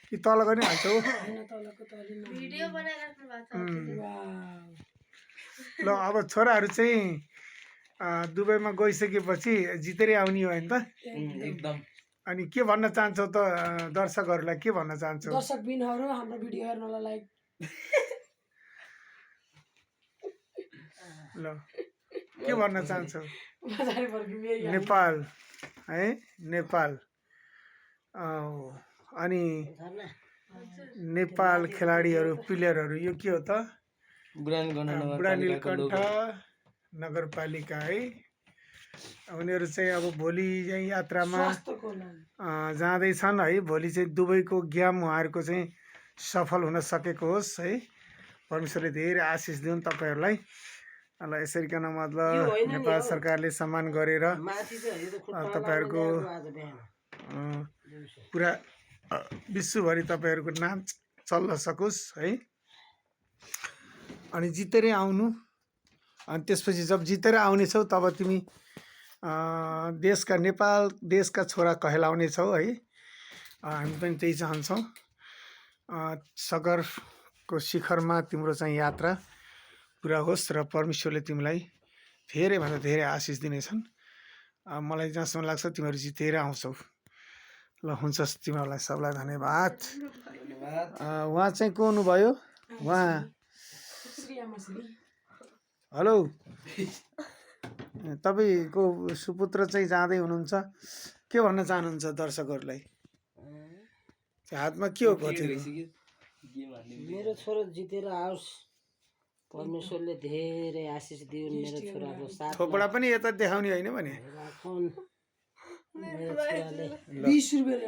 कि तल पनि हाल्छौ भिडियो बनाइराख्नु भएको छ ल अब छोराहरू चाहिँ दुबईमा गइसकेपछि जितेरै आउने हो हैन त एकदम अनि के भन्न चाहन्छौ त दर्शकहरूलाई के भन्न चाहन्छौ दर्शक बिनहरु हाम्रो भिडियो हेर्नलाई लाइक ल के भन्न चाहन्छौ बजारे फर्किने नेपाल है नेपाल अनि नेपाल खेलाडीहरू प्लेयरहरू यो के हो त बुढा नीलकण्ठ नगरपालिका है उनीहरू चाहिँ अब भोलि चाहिँ यात्रामा जाँदैछन् है भोलि चाहिँ दुबईको ग्याम उहाँहरूको चाहिँ सफल हुन सकेको होस् है परमेश्वरले धेरै आशिष दिउन् तपाईँहरूलाई ल यसरीकन मतलब नेपाल सरकारले सम्मान गरेर तपाईँहरूको पुरा विश्वभरि तपाईँहरूको नाम चल्न सकोस् है अनि जितेरै आउनु अनि त्यसपछि जब जितेर आउनेछौ तब तिमी देशका नेपाल देशका छोरा कहलाउनेछौ है हामी पनि त्यही चाहन्छौँ सगरको शिखरमा तिम्रो चाहिँ यात्रा पुरा होस् र परमेश्वरले तिमीलाई धेरैभन्दा धेरै आशिष दिनेछन् मलाई जहाँसम्म लाग्छ तिमीहरू जितेर आउँछौ ल हुन्छ तिमीहरूलाई सबलाई धन्यवाद उहाँ चाहिँ को हुनुभयो उहाँ हेलो तपाईँको सुपुत्र चाहिँ जाँदै हुनुहुन्छ के भन्न चाहनुहुन्छ दर्शकहरूलाई हातमा के हो कति मेरो छोरो जितेर आओस् परमेश्वरले धेरै आशिष दिउन् मेरो छोराको साथ थोपडा पनि यता देखाउने होइन भने मेरो छोराले 20 रुपैयाँ